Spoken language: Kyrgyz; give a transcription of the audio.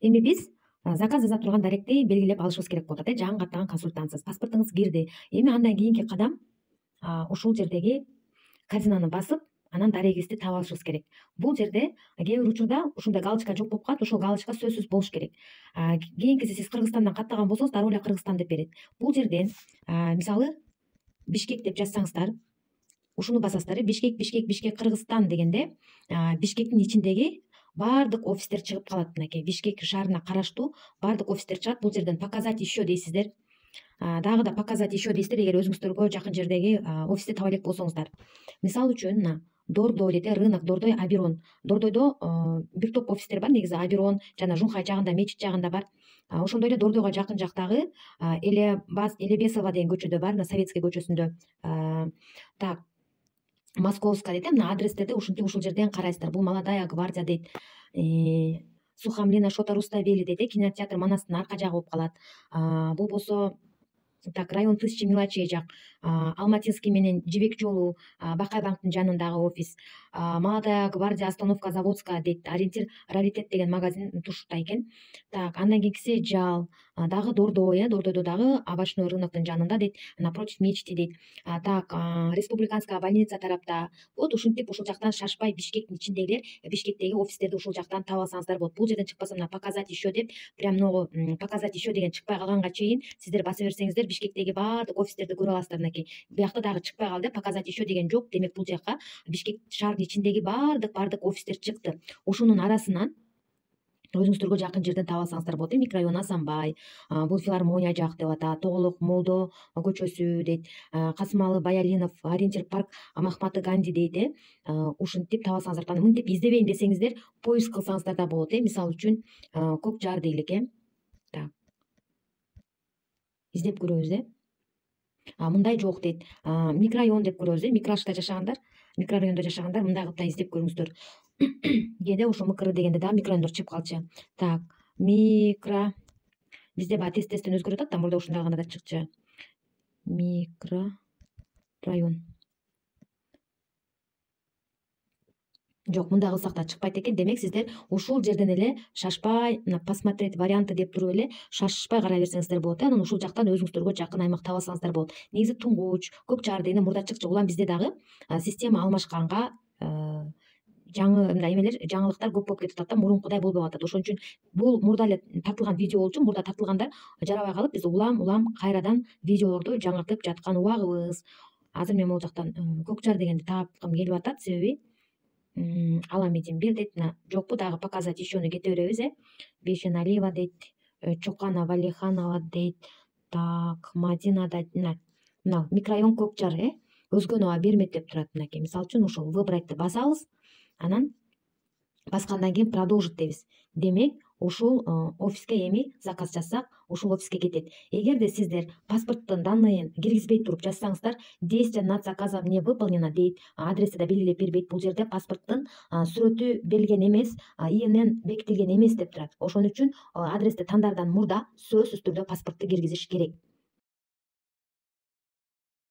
Эми биз заказ жаза турган даректи белгилеп алышыбыз керек болуп атат. Жаңы каттаган консультантсыз. Паспортуңуз кирди. Эми андан кийинки кадам ушул жердеги корзинаны басып, анан дарегибизди таап алышыбыз керек. Бул жерде кээ бир учурда ушундай галочка жок болуп калат. Ошол галочка сөзсүз болуш керек. Кийинкиси сиз Кыргызстандан каттаган болсоңуз дароо эле Кыргызстан деп берет. Бул жерден мисалы Бишкек деп жазсаңыздар, ушуну басасыздар. Бишкек Кыргызстан дегенде Бишкектин ичиндеги баардык офистер чыгып калат. Мынакей Бишкек шаарына караштуу баардык офистер чыгат. Бул жерден показать еще дейсиздер. Дагы да показать еще дейсиздер эгер өзүңүздөргө жакын жердеги офисти таба элек болсоңуздар. Мисалы үчүн мына Дордой дейт, рынок Дордой, Абирон. Дордойдо бир топ офистер бар негизи. Абирон жана Жунхай жагында, мечит жагында бар. Ошондой эле Дордойго жакын жактагы Элебесова деген көчөдө бар, мына Советский көчөсүндө. Так, Московская дейт, мына адрестерди ушинтип ушул жерден карайсыздар. Бул Молодая гвардия дейт. Сухомлина Шота Руставели дейт, кинотеатр Манастын арка жагы болуп калат. Болбосо так, район 1000 мелочей жак, Алматинский менен Жибек жолу, Бакай банктын жанындагы офис, Молодая гвардия остановка Заводская дейт, Ориентир раритет деген магазин тушта экен. Так, андан кийинкиси Жал, дагы Дордой, Дордойдо дагы овощной рыноктун жанында дейт, напротив мечети дейт. Так, республиканская больница тарапта. Вот ушинтип ушул жактан шашпай Бишкектин ичиндегилер, Бишкектеги офистерди ушул жактан таап алсаңыздар болот. Бул жерден чыкпаса мына показать еще деп, прям могу показать еще деген чыкпай калганга чейин сиздер баса берсеңиздер Бишкектеги баардык офистерди көрө аласыздар. Мынакей биякта дагы чыкпай калды, показать еще деген жок. Демек бул жака Бишкек шаардын ичиндеги баардык офистер чыкты. Ошонун арасынан өзүңүздөргө жакын жерден таап алсаңыздар болот. Микрорайон Асанбай, бул филармония жак деп атат, Тоголок Молдо көчөсү дейт, Касымалы Баялинов, Ориентир парк Махматы Ганди дейт. Ушинтип таап алсаңыздар, мынтип издебейин десеңиздер, поиск кылсаңыздар да болот. Мисалы үчүн Көк Жар дейлик. Так, издеп көрөбүз. Мындай жок дейт. Микрорайон деп көрөбүз. Микрашта жашагандар, микрорайондо жашагандар мындай кылып да издеп көрүңүздөр. Кээде ошо МКР дегенде дагы микрорайондор чыгып калчу. Так, бизде баягы тесттен өзгөрүп атат да, мурда ушундай кылганда да чыкчу. Микрорайон. Жок, мындай кылсак да чыкпайт экен. Демек сиздер ушул жерден эле шашпай, посмотреть варианты деп туруп эле шашпай карай берсеңиздер болот. Анан ушул жактан өзүңүздөргө жакын аймак таап алсаңыздар болот. Негизи Туңгуч, Көк Жар дегенде мурда чыкчу. Улам бизде дагы система алмашканга жаңы мындай эмелер, жаңылыктар көп болуп кетип атат да, мурункудай болбой атат. Ошон үчүн бул мурда эле тартылган видео болчу. Мурда тартылгандар жарабай калып, биз улам кайрадан видеолорду жаңыртып жаткан убагыбыз. Азыр мен могул жактан Көк Жар дегенди таапкым келип атат, себеби Аламедин 1 дейт, жокпу дагы показать ещену кете беребиз. Бейшеналиева дейт, Чокана Валиханова дейт. Так, Мадина да мына микрорайон Көк Жар, өзгөнү бермет деп турат. Мынакей мисалы үчүн ушул выбрать басабыз, анан баскандан кийин продолжить дейбиз. Демек ушул офиске эми заказ жазсак, ушул офиске кетет. Эгерде сиздер паспорттун данныйын киргизбей туруп жазсаңыздар, действие над заказом не выполнено дейт, адреси да белгилеп бербейт. Бул жерде паспорттун сүрөтү берилген эмес, ИНН бекитилген эмес деп турат. Ошон үчүн адрести тандардан мурда сөзсүз түрдө паспортту киргизиш керек.